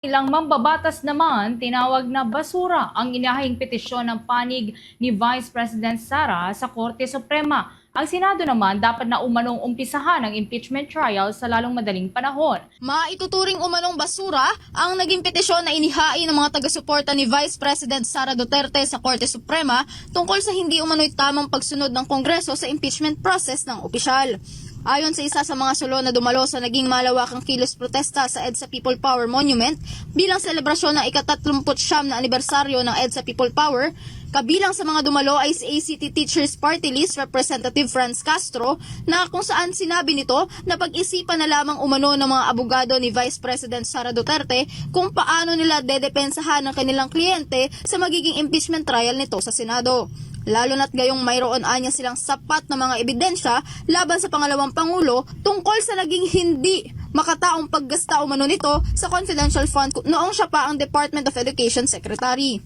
Ilang mambabatas naman tinawag na basura ang inihahing petisyon ng panig ni Vice President Sara sa Korte Suprema. Ang Senado naman dapat na umanong umpisahan ang impeachment trial sa lalong madaling panahon. Maituturing umanong basura ang naging petisyon na inihain ng mga taga-suporta ni Vice President Sara Duterte sa Korte Suprema tungkol sa hindi umano'y tamang pagsunod ng Kongreso sa impeachment process ng opisyal. Ayon sa isa sa mga sulo na dumalo sa naging malawakang kilos protesta sa EDSA People Power Monument bilang selebrasyon ng ika-39 na anibersaryo ng EDSA People Power, kabilang sa mga dumalo ay si ACT Teachers Party List Representative Franz Castro na kung saan sinabi nito na pag-isipan na lamang umano ng mga abogado ni Vice President Sara Duterte kung paano nila dedepensahan ng kanilang kliyente sa magiging impeachment trial nito sa Senado. Lalo na't gayong mayroon anya silang sapat na mga ebidensya laban sa pangalawang Pangulo tungkol sa naging hindi makataong paggasta umano nito sa confidential fund noong siya pa ang Department of Education Secretary.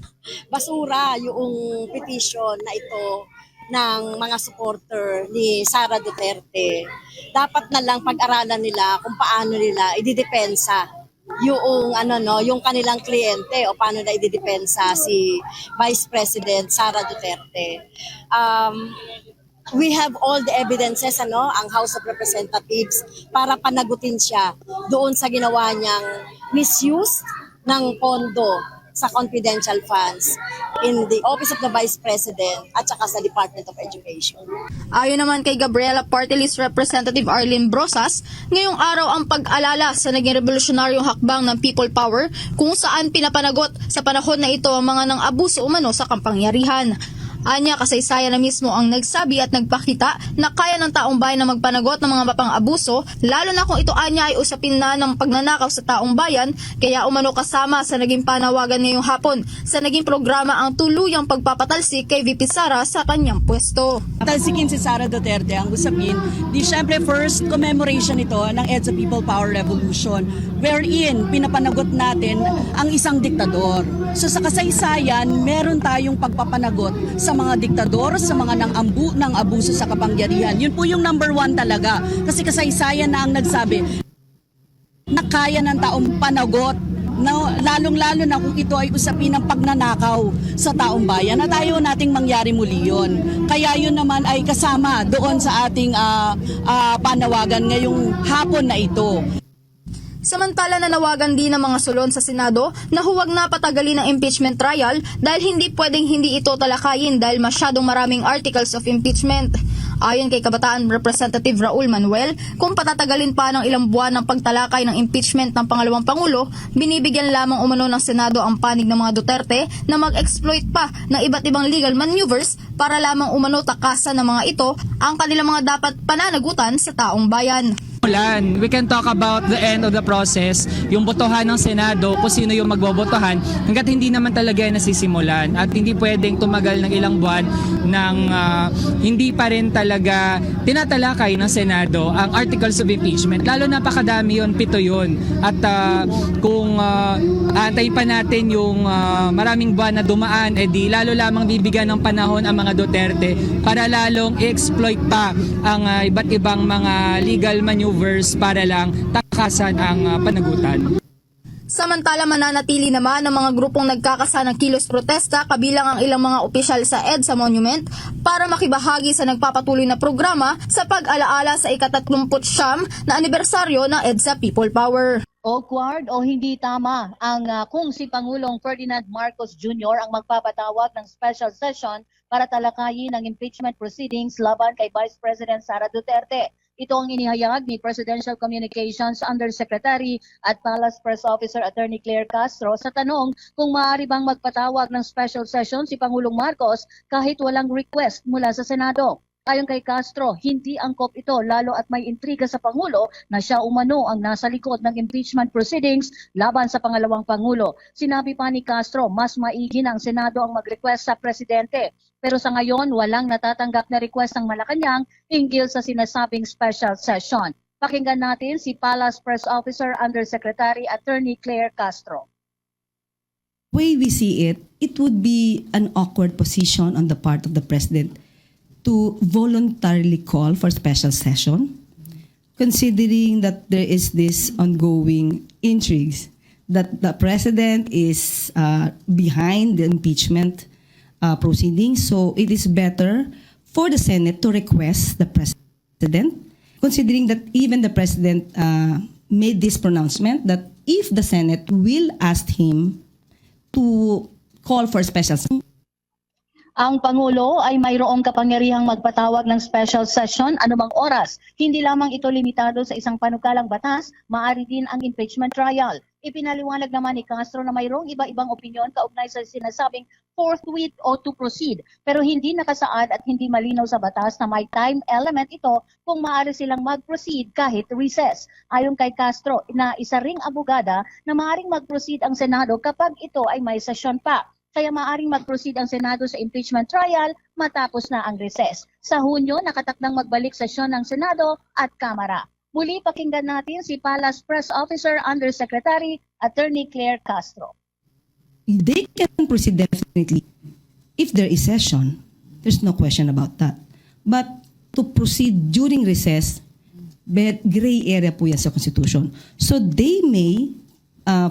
Basura yung petition na ito ng mga supporter ni Sara Duterte. Dapat na lang pag-aralan nila kung paano nila ididepensa yung kanilang kliyente o paano na ididepensa si Vice President Sara Duterte. We have all the evidences ang House of Representatives para panagutin siya doon sa ginawa niyang misuse ng pondo sa confidential funds in the Office of the Vice President at saka sa Department of Education. Ayon naman kay Gabriela Party List Representative Arlene Brosas, ngayong araw ang pag-alala sa naging revolusyonaryong hakbang ng People Power kung saan pinapanagot sa panahon na ito ang mga nang-abuso umano sa kapangyarihan. Anya, kasaysayan na mismo ang nagsabi at nagpakita na kaya ng taong bayan na magpanagot ng mga mapang-abuso, lalo na kung ito anya ay usapin na ng pagnanakaw sa taong bayan, kaya umano kasama sa naging panawagan ngayong hapon sa naging programa ang tuluyang pagpapatalsik kay VP Sara sa kanyang pwesto. Talsikin si Sara Duterte ang usapin, di syempre first commemoration ito ng EDSA People Power Revolution wherein pinapanagot natin ang isang diktador. So sa kasaysayan, meron tayong pagpapanagot sa mga diktador, sa mga nang abuso sa kapangyarihan. Yun po yung number one talaga. Kasi kasaysayan na ang nagsabi na kaya ng taong panagot, lalong-lalo na kung ito ay usapin ng pagnanakaw sa taong bayan at ayaw nating mangyari muli yun. Kaya yun naman ay kasama doon sa ating panawagan ngayong hapon na ito. Samantala nanawagan din ng mga sulon sa Senado na huwag na patagalin ang impeachment trial dahil hindi pwedeng hindi ito talakayin dahil masyadong maraming articles of impeachment. Ayon kay Kabataan Representative Raul Manuel, kung patatagalin pa ng ilang buwan ng pagtalakay ng impeachment ng pangalawang Pangulo, binibigyan lamang umano ng Senado ang panig ng mga Duterte na mag-exploit pa ng iba't ibang legal maneuvers para lamang umano takasan ng mga ito ang kanilang mga dapat pananagutan sa taong bayan. We can talk about the end of the process, yung botohan ng Senado, kung sino yung magbobotohan, hanggat hindi naman talaga nasisimulan at hindi pwedeng tumagal ng ilang buwan ng hindi pa rin talaga tinatalakay ng Senado ang articles of impeachment. Lalo napakadami yun, 7 yun. At kung antay pa natin yung maraming buwan na dumaan, edi lalo lamang bibigyan ng panahon ang mga Duterte para lalong i-exploit pa ang iba't ibang mga legal maneuvers para lang takasan ang panagutan. Samantala mananatili naman ang mga grupong nagkakasanang kilos protesta kabilang ang ilang mga opisyal sa EDSA Monument para makibahagi sa nagpapatuloy na programa sa pag-alaala sa ika-39 na anibersaryo ng EDSA People Power. Awkward o hindi tama ang kung si Pangulong Ferdinand Marcos Jr. ang magpapatawag ng special session para talakayin ang impeachment proceedings laban kay Vice President Sara Duterte. Ito ang inihayag ni Presidential Communications Undersecretary at Palace Press Officer Attorney Claire Castro sa tanong kung maaari bang magpatawag ng special session si Pangulong Marcos kahit walang request mula sa Senado. Ayon kay Castro, hindi angkop ito lalo at may intriga sa Pangulo na siya umano ang nasa likod ng impeachment proceedings laban sa pangalawang Pangulo. Sinabi pa ni Castro, mas maigi na ang Senado ang mag-request sa Presidente. Pero sa ngayon, walang natatanggap na request ng Malacanang hinggil sa sinasabing special session. Pakinggan natin si Palace Press Officer Undersecretary Attorney Claire Castro. The way we see it, it would be an awkward position on the part of the President to voluntarily call for special session, considering that there is this ongoing intrigues that the president is behind the impeachment proceedings. So it is better for the Senate to request the president, considering that even the president made this pronouncement that if the Senate will ask him to call for a special session, Ang Pangulo ay mayroong kapangyarihang magpatawag ng special session anumang oras. Hindi lamang ito limitado sa isang panukalang batas, maaari din ang impeachment trial. Ipinaliwanag naman ni Castro na mayroong iba-ibang opinyon kaugnay sa sinasabing forthwith o to proceed. Pero hindi nakasaad at hindi malinaw sa batas na may time element ito kung maaari silang mag-proceed kahit recess. Ayon kay Castro na isa ring abogada na maaaring mag-proceed ang Senado kapag ito ay may session pa. Kaya maaaring mag-proceed ang Senado sa impeachment trial matapos na ang recess. Sa Hunyo, nakatakdang magbalik sesyon ng Senado at Kamara. Muli pakinggan natin si Palace Press Officer Undersecretary Attorney Claire Castro. they can proceed definitely. If there is session, there's no question about that. But to proceed during recess, gray area po yan sa Constitution. So they may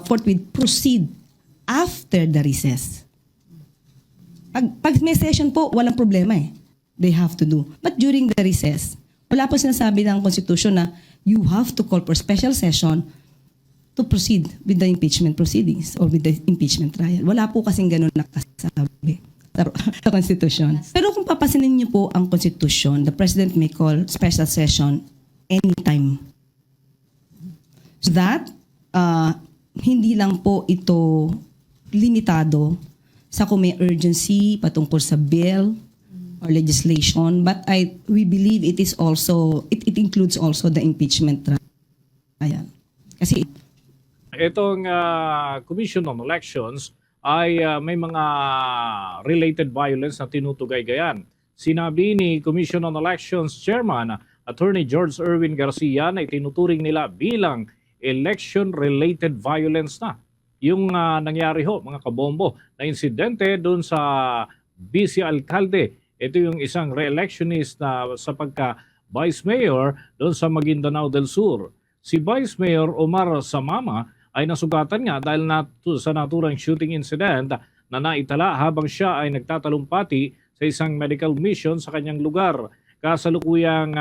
forthwith proceed after the recess. Pag may session po, walang problema eh. They have to do. But during the recess, wala po sinasabi ng Constitution na you have to call for special session to proceed with the impeachment proceedings or with the impeachment trial. Wala po kasing ganun nakasabi sa Constitution. Pero kung papasinin niyo po ang Constitution, the President may call special session anytime. So that, hindi lang po ito limitado sa kung may urgency patungkol sa bill or legislation, but we believe it is also, it includes also the impeachment trial. Kasi itong Commission on Elections ay may mga related violence na tinutugay-gayan. Sinabi ni Commission on Elections Chairman Attorney George Erwin Garcia na itinuturing nila bilang election-related violence na. Yung nangyari ho, mga kabombo, na insidente doon sa Vice Alcalde. Ito yung isang re-electionist na sa pagka-Vice Mayor doon sa Maguindanao del Sur. Si Vice Mayor Omar Samama ay nasugatan nga dahil sa naturang shooting incident na naitala habang siya ay nagtatalumpati sa isang medical mission sa kanyang lugar. Kasalukuyang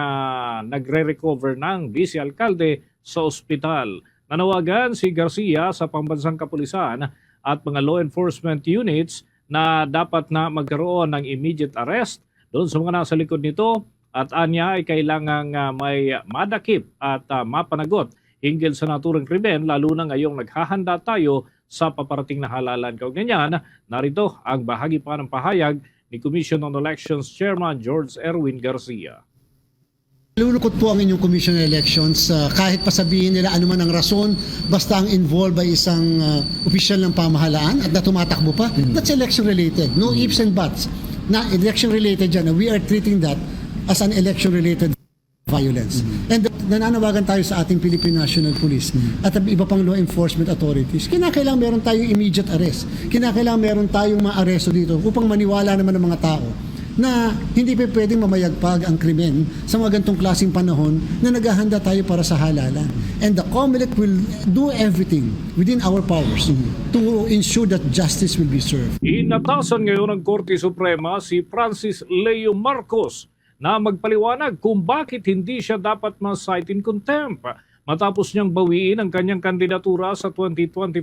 nagre-recover ng Vice Alcalde sa ospital. Nanawagan si Garcia sa pambansang kapulisan at mga law enforcement units na dapat na magkaroon ng immediate arrest doon sa mga nasa likod nito at anya ay kailangang may madakip at mapanagot hinggil sa naturang krimen lalo na ngayong naghahanda tayo sa paparating na halalan. Kaugnay niyan, narito ang bahagi pa ng pahayag ni Commission on Elections Chairman George Erwin Garcia. Lulukot po ang inyong Commission on Elections kahit pasabihin nila ano man ang rason, basta ang involved ay isang opisyal ng pamahalaan at na tumatakbo pa, that's election related. No ifs and buts. Na election related dyan, we are treating that as an election related violence. And nananawagan tayo sa ating Philippine National Police at iba pang law enforcement authorities. Kinakailangan meron tayong immediate arrest. Kinakailangan meron tayong maaresto dito upang maniwala naman ng mga tao na hindi pa pwedeng mamayagpag ang krimen sa mga gantong klaseng panahon na naghahanda tayo para sa halalan. And the COMELEC will do everything within our powers to ensure that justice will be served. Inatasan ngayon ng Korte Suprema si Francis Leo Marcos na magpaliwanag kung bakit hindi siya dapat ma-cite in contempt matapos niyang bawiin ang kanyang kandidatura sa 2025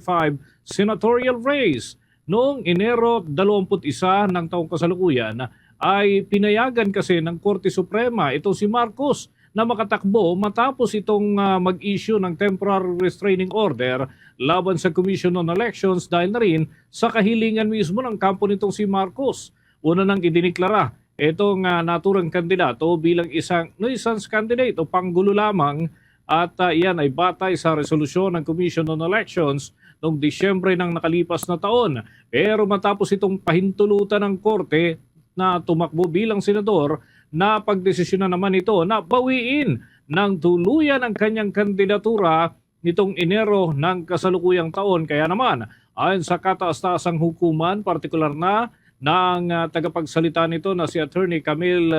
senatorial race. Noong Enero 21 ng taong kasalukuyan ay pinayagan kasi ng Korte Suprema ito si Marcos na makatakbo matapos itong mag-issue ng temporary restraining order laban sa Commission on Elections dahil na rin sa kahilingan mismo ng kampo nitong si Marcos. Una nang idiniklara itong naturang kandidato bilang isang nuisance candidate o panggulo lamang at yan ay batay sa resolusyon ng Commission on Elections noong Disyembre ng nakalipas na taon. Pero matapos itong pahintulutan ng Korte na tumakbo bilang senador, na pagdesisyon na naman ito na bawiin ng tuluyan ang kanyang kandidatura nitong Enero ng kasalukuyang taon. Kaya naman, ayon sa kataas-taasang hukuman, partikular na ng tagapagsalita nito na si Attorney Camille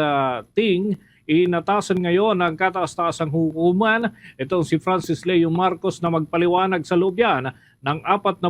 Ting, inatasan ngayon ng kataas-taasang hukuman itong si Francis Leo Marcos na magpaliwanag sa loob yan ng 48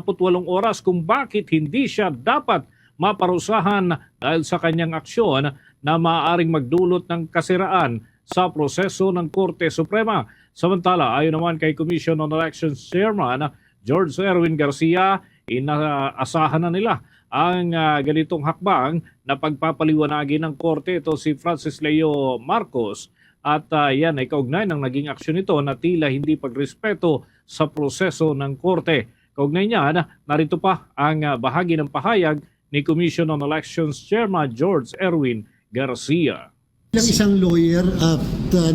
oras kung bakit hindi siya dapat maparusahan dahil sa kanyang aksyon na maaaring magdulot ng kasiraan sa proseso ng Korte Suprema. Samantala, ayon naman kay Commission on Elections Chairman George Erwin Garcia, inaasahan na nila ang ganitong hakbang na pagpapaliwanagin ng Korte. Ito si Francis Leo Marcos at yan ay kaugnay ng naging aksyon nito na tila hindi pagrespeto sa proseso ng Korte. Kaugnay niyan, narito pa ang bahagi ng pahayag ni Commission on Elections Chairman George Erwin Garcia. Bilang isang lawyer at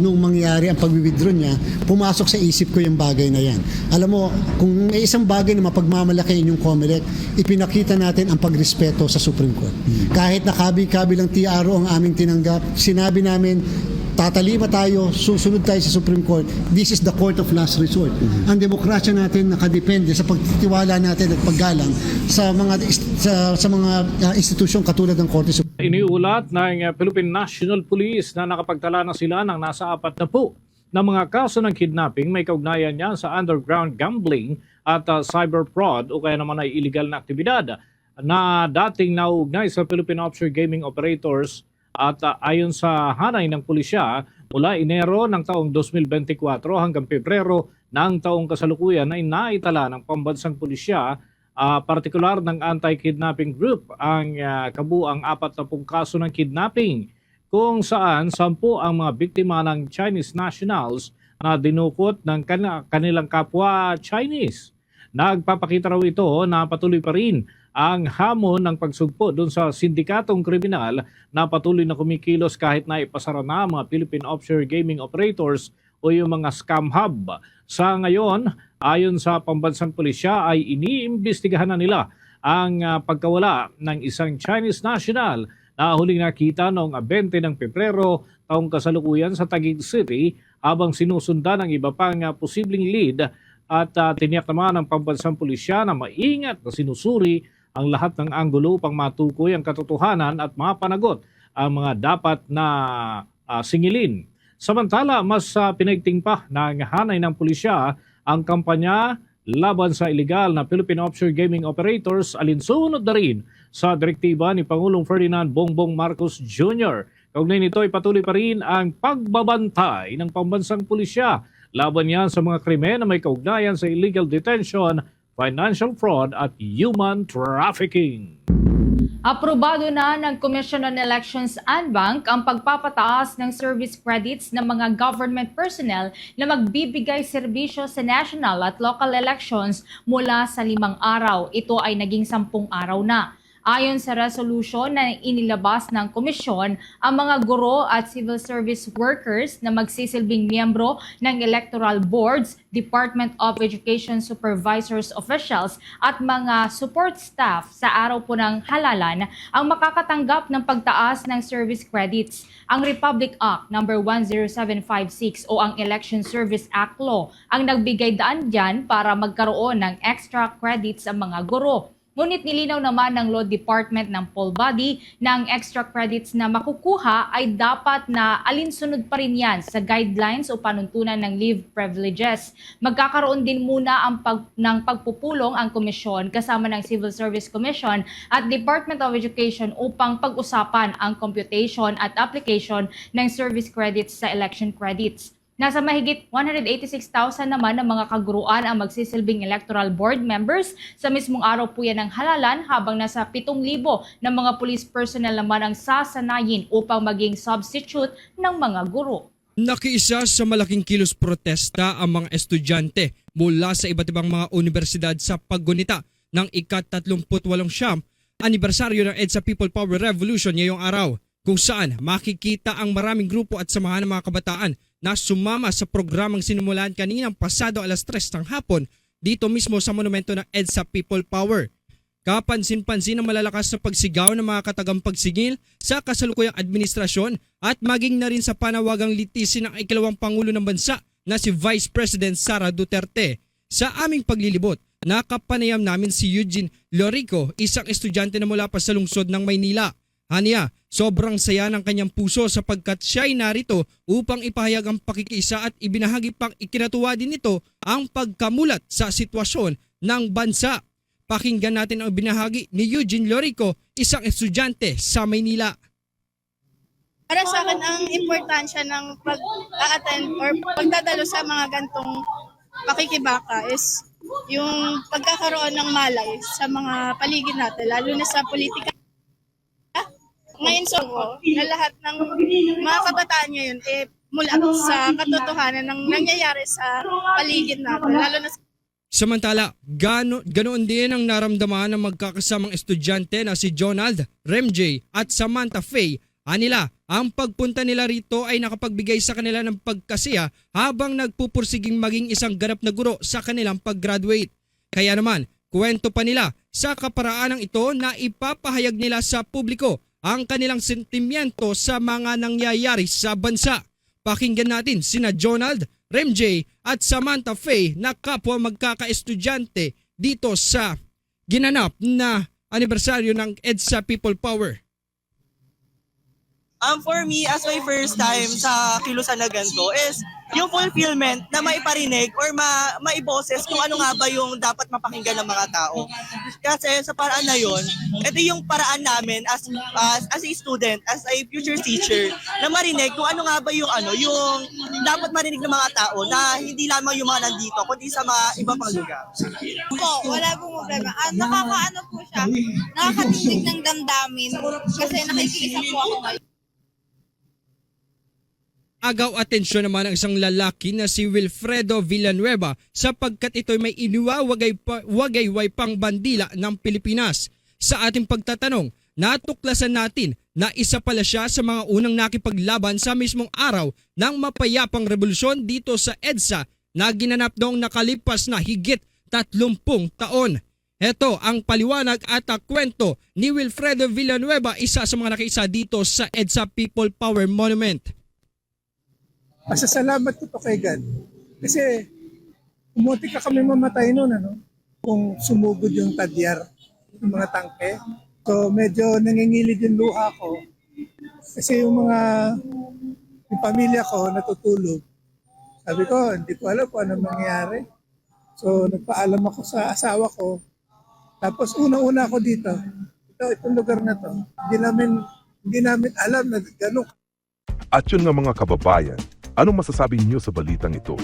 nung mangyari ang pag-withdraw niya, pumasok sa isip ko yung bagay na yan. Alam mo, kung may isang bagay na mapagmamalaki inyong COMELEC, ipinakita natin ang pagrespeto sa Supreme Court. Kahit nakabi-kabilang TRO ang aming tinanggap, sinabi namin, tatalima tayo, susunod tayo sa Supreme Court. This is the court of last resort. Ang demokrasya natin nakadepende sa pagtitiwala natin at paggalang sa mga institusyong katulad ng Korte Suprema. Iniulat ng Philippine National Police na nakapagtala na sila ng nasa 40 na mga kaso ng kidnapping. May kaugnayan niya sa underground gambling at cyber fraud o kaya naman ay illegal na aktibidad na dating nauugnay sa Philippine Offshore Gaming Operators. At ayon sa hanay ng pulisya, mula Enero ng taong 2024 hanggang Pebrero ng taong kasalukuyan ay naitala ng pambansang pulisya, partikular ng anti-kidnapping group, ang kabuang 40 kaso ng kidnapping, kung saan 10 ang mga biktima ng Chinese nationals na dinukot ng kanilang kapwa Chinese. Nagpapakita raw ito na patuloy pa rin ang hamon ng pagsugpo doon sa sindikatong kriminal na patuloy na kumikilos kahit na ipasara na mga Philippine Offshore Gaming Operators o yung mga scam hub. Sa ngayon, ayon sa pambansang pulisya ay iniimbestigahan na nila ang pagkawala ng isang Chinese national na huling nakita noong 20 ng Pebrero taong kasalukuyan sa Taguig City habang sinusundan ng iba pang posibleng lead at tiniyak naman ng pambansang pulisya na maingat na sinusuri ang lahat ng anggulo upang matukoy ang katotohanan at mapanagot ang mga dapat na singilin. Samantala, mas pinaigting pa ng hanay ng pulisya ang kampanya laban sa illegal na Philippine Offshore Gaming Operators, alinsunod na rin sa direktiba ni Pangulong Ferdinand Bongbong Marcos Jr. Kaugnay nito ay patuloy pa rin ang pagbabantay ng pambansang pulisya laban yan sa mga krimen na may kaugnayan sa illegal detention, financial fraud at human trafficking. Aprobado na ng Commission on Elections ANBank ang pagpapataas ng service credits ng mga government personnel na magbibigay serbisyo sa national at local elections mula sa 5 araw. Ito ay naging 10 araw na. Ayon sa resolution na inilabas ng komisyon, ang mga guro at civil service workers na magsisilbing miyembro ng electoral boards, Department of Education supervisors officials at mga support staff sa araw po ng halalan ang makakatanggap ng pagtaas ng service credits. Ang Republic Act No. 10756 o ang Election Service Act Law ang nagbigay daan dyan para magkaroon ng extra credits ang mga guro. Ngunit nilinaw naman ng Law Department ng poll body na ang extra credits na makukuha ay dapat na alinsunod pa rin yan sa guidelines o panuntunan ng leave privileges. Magkakaroon din muna ng pagpupulong ang komisyon kasama ng Civil Service Commission at Department of Education upang pag-usapan ang computation at application ng service credits sa election credits. Nasa mahigit 186,000 naman ng mga kaguruan ang magsisilbing electoral board members sa mismong araw po yan ng halalan, habang nasa 7,000 ng mga police personnel naman ang sasanayin upang maging substitute ng mga guro. Nakiisa sa malaking kilos protesta ang mga estudyante mula sa iba't ibang mga universidad sa paggunita ng ika-38 anibersaryo ng EDSA People Power Revolution ngayong araw, kung saan makikita ang maraming grupo at samahan ng mga kabataan na sumama sa programang sinimulan kaninang pasado alas 3 ng hapon dito mismo sa monumento ng EDSA People Power. Kapansin-pansin ang malalakas na pagsigaw ng mga katagampagsingil sa kasalukuyang administrasyon at maging na rin sa panawagang litisin ng ikalawang Pangulo ng Bansa na si Vice President Sara Duterte. Sa aming paglilibot, nakapanayam namin si Eugene Lorico, isang estudyante na mula pa sa lungsod ng Maynila. Haniya, sobrang saya ng kanyang puso sapagkat siya ay narito upang ipahayag ang pakikiisa at ibinahagi pang ikinatuwa din nito ang pagkamulat sa sitwasyon ng bansa. Pakinggan natin ang binahagi ni Eugene Lorico, isang estudyante sa Maynila. Para sa akin, ang importansya ng pag-attend or pagdadalo sa mga gantong pakikibaka is yung pagkakaroon ng malay sa mga paligid natin, lalo na sa politika. Ngayon na lahat ng mga kabataan ngayon mula sa katotohanan ng nangyayari sa paligid natin, lalo na sa Samantala, ganoon din ang naramdaman ng magkakasamang estudyante na si Jonald, Remjay at Samantha Faye. Anila, ang pagpunta nila rito ay nakapagbigay sa kanila ng pagkasiya habang nagpupursiging maging isang ganap na guro sa kanilang pag-graduate. Kaya naman, kwento pa nila sa kaparaanang ito na ipapahayag nila sa publiko ang kanilang sentimiento sa mga nangyayari sa bansa. Pakinggan natin sina Jonald, Remjay at Samantha Faye na kapwa magkaka-estudyante dito sa ginanap na anibersaryo ng EDSA People Power. For me, as my first time sa kilusan na ganito is yung fulfillment na maiparinig or maiboses kung ano nga ba yung dapat mapakinggan ng mga tao. Kasi sa paraan na yun, ito yung paraan namin as a student, as a future teacher, na marinig kung ano nga ba yung dapat marinig ng mga tao na hindi lamang yung mga nandito, kundi sa mga iba pang lugar. wala pong problema. Nakakaano po siya, nakakatindig ng damdamin kasi nakikisa po ako ngayon. Agaw atensyon naman ang isang lalaki na si Wilfredo Villanueva sapagkat ito'y may iniwawagayway pang bandila ng Pilipinas. Sa ating pagtatanong, natuklasan natin na isa pala siya sa mga unang nakipaglaban sa mismong araw ng mapayapang revolusyon dito sa EDSA na ginanap noong nakalipas na higit 30 taon. Ito ang paliwanag at kwento ni Wilfredo Villanueva, isa sa mga nakiisa dito sa EDSA People Power Monument. Pasasalamat ko to kay God. Kasi umuti ka kami mamatay noon, kung sumugod yung tadyar, yung mga tangke. So medyo nangingilid yung luha ko. Kasi yung pamilya ko natutulog. Sabi ko, hindi ko alam kung ano mangyayari. So nagpaalam ako sa asawa ko. Tapos unang-una ako dito. Itong lugar na to. Hindi namin alam na gano'n. At yun nga mga kababayan, anong masasabi niyo sa balitang ito?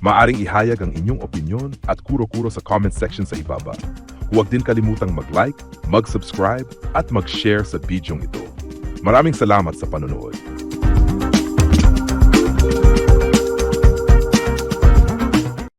Maaring ihayag ang inyong opinyon at kuro-kuro sa comment section sa ibaba. Huwag din kalimutang mag-like, mag-subscribe at mag-share sa bidyong ito. Maraming salamat sa panonood.